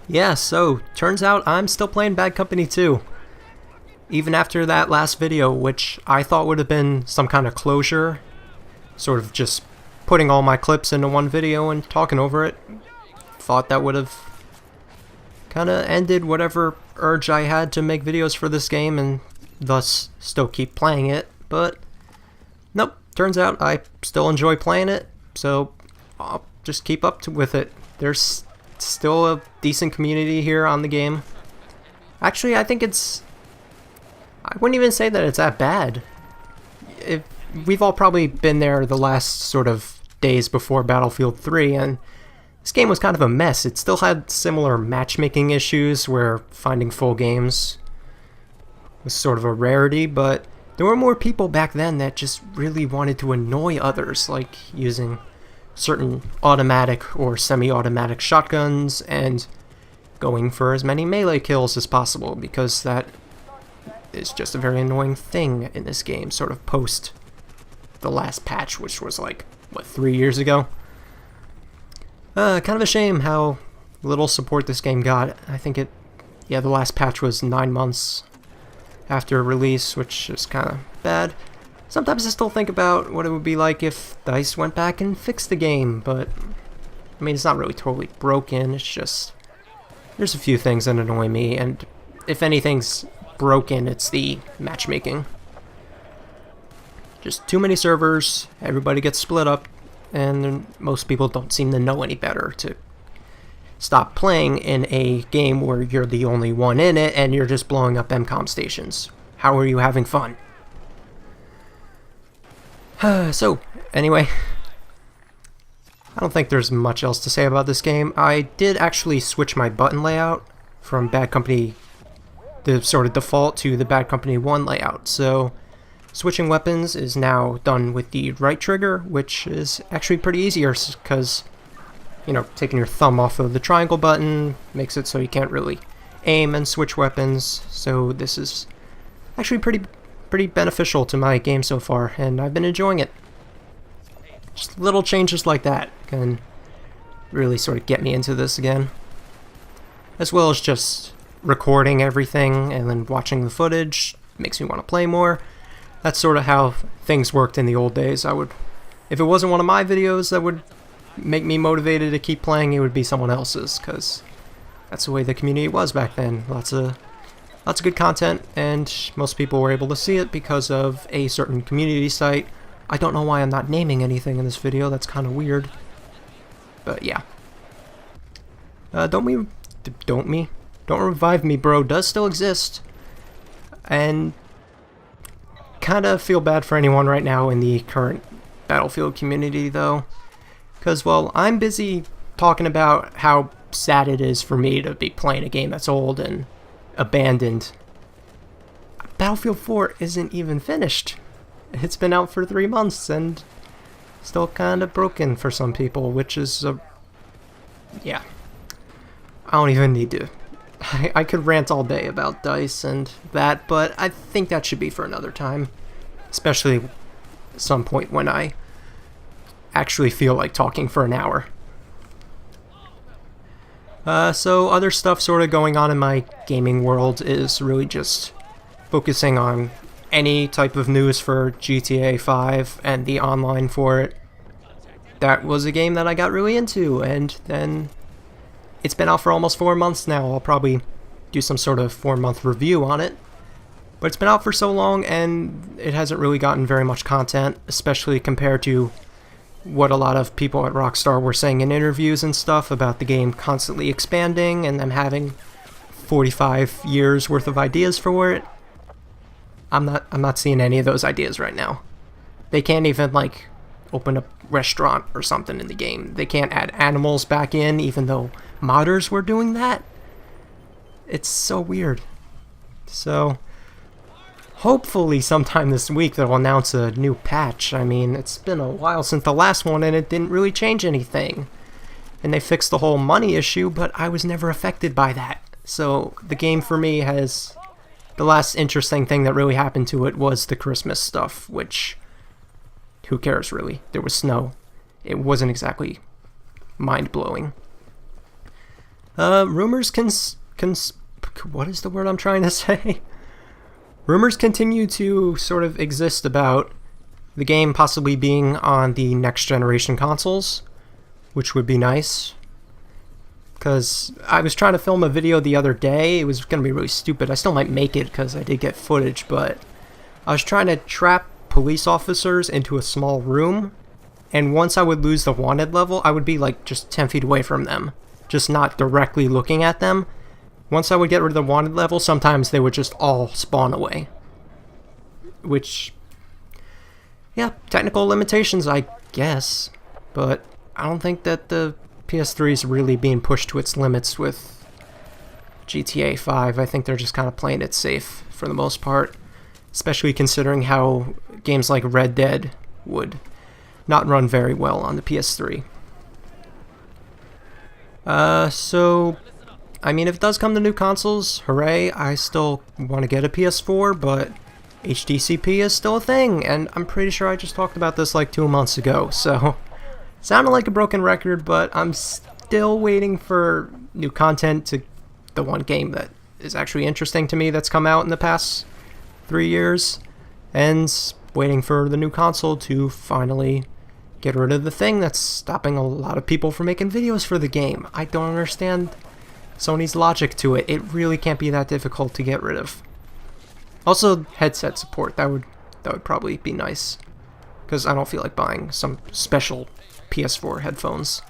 Yeah, so turns out I'm still playing Bad Company 2. Even after that last video, which I thought would have been some kind of closure, sort of just putting all my clips into one video and talking over it, thought that would have kind of ended whatever urge I had to make videos for this game and thus still keep playing it, but nope, turns out I still enjoy playing it, so I'll just keep with it. There's still a decent community here on the game. Actually, I wouldn't even say that it's that bad. We've all probably been there the last sort of days before Battlefield 3, and this game was kind of a mess. It still had similar matchmaking issues where finding full games was sort of a rarity, but there were more people back then that just really wanted to annoy others, like using certain automatic or semi-automatic shotguns and going for as many melee kills as possible, because that is just a very annoying thing in this game, sort of post the last patch, which was like, what, 3 years ago? Kind of a shame how little support this game got. I think the last patch was 9 months after release, which is kind of bad. Sometimes I still think about what it would be like if DICE went back and fixed the game, but I mean, it's not really totally broken, it's just there's a few things that annoy me, and if anything's broken, it's the matchmaking. Just too many servers, everybody gets split up, and most people don't seem to know any better to stop playing in a game where you're the only one in it and you're just blowing up MCOM stations. How are you having fun? So, anyway, I don't think there's much else to say about this game. I did actually switch my button layout from Bad Company, the sort of default, to the Bad Company 1 layout. So, switching weapons is now done with the right trigger, which is actually pretty easier because, you know, taking your thumb off of the triangle button makes it so you can't really aim and switch weapons. So this is actually pretty beneficial to my game so far, and I've been enjoying it. Just little changes like that can really sort of get me into this again, as well as just recording everything and then watching the footage makes me want to play more. That's sort of how things worked in the old days. If it wasn't one of my videos that would make me motivated to keep playing, it would be someone else's, because that's the way the community was back then. Lots of good content, and most people were able to see it because of a certain community site. I don't know why I'm not naming anything in this video, that's kind of weird. But yeah. Don't Revive Me Bro does still exist, and kind of feel bad for anyone right now in the current Battlefield community though, because, well, I'm busy talking about how sad it is for me to be playing a game that's old and abandoned. Battlefield 4 isn't even finished. It's been out for 3 months and still kind of broken for some people, which is yeah. I don't even need to. I could rant all day about DICE and that, but I think that should be for another time. Especially at some point when I actually feel like talking for an hour. So other stuff sort of going on in my gaming world is really just focusing on any type of news for GTA 5 and the online for it. That was a game that I got really into, and then it's been out for almost 4 months now. I'll probably do some sort of 4-month review on it. But it's been out for so long, and it hasn't really gotten very much content, especially compared to what a lot of people at Rockstar were saying in interviews and stuff about the game constantly expanding and them having 45 years worth of ideas for it. I'm not seeing any of those ideas right now. They can't even, like, open a restaurant or something in the game. They can't add animals back in, even though modders were doing that. It's so weird. So hopefully sometime this week they'll announce a new patch. I mean, it's been a while since the last one and it didn't really change anything. And they fixed the whole money issue, but I was never affected by that. So the game for me has... The last interesting thing that really happened to it was the Christmas stuff, which... Who cares, really? There was snow. It wasn't exactly mind-blowing. Rumors what is the word I'm trying to say? Rumors continue to sort of exist about the game possibly being on the next generation consoles, which would be nice. Because I was trying to film a video the other day. It was going to be really stupid. I still might make it because I did get footage, but I was trying to trap police officers into a small room, and once I would lose the wanted level, I would be like just 10 feet away from them, just not directly looking at them. Once I would get rid of the wanted level, sometimes they would just all spawn away. Which, yeah, technical limitations, I guess, but I don't think that the PS3 is really being pushed to its limits with GTA 5. I think they're just kind of playing it safe for the most part, especially considering how games like Red Dead would not run very well on the PS3. So, I mean, if it does come to new consoles, hooray, I still want to get a PS4, but HDCP is still a thing, and I'm pretty sure I just talked about this like 2 months ago, so sounded like a broken record, but I'm still waiting for new content to the one game that is actually interesting to me that's come out in the past 3 years, and waiting for the new console to finally get rid of the thing that's stopping a lot of people from making videos for the game. I don't understand Sony's logic to it. It really can't be that difficult to get rid of. Also, headset support. That would probably be nice, because I don't feel like buying some special PS4 headphones.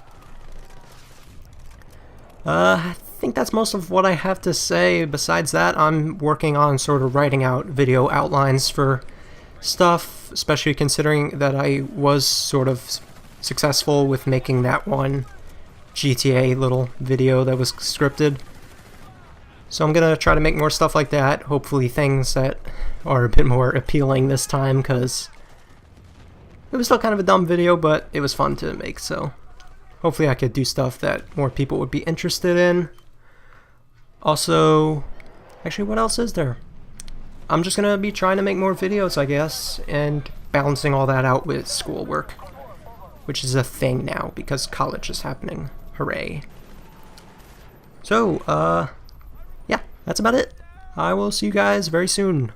I think that's most of what I have to say. Besides that, I'm working on sort of writing out video outlines for stuff, especially considering that I was sort of successful with making that one GTA little video that was scripted. So I'm gonna try to make more stuff like that, hopefully things that are a bit more appealing this time, because it was still kind of a dumb video, but it was fun to make, so hopefully I could do stuff that more people would be interested in. Also, actually, what else is there? I'm just gonna be trying to make more videos, I guess, and balancing all that out with schoolwork, which is a thing now because college is happening. Hooray. So, yeah, that's about it. I will see you guys very soon.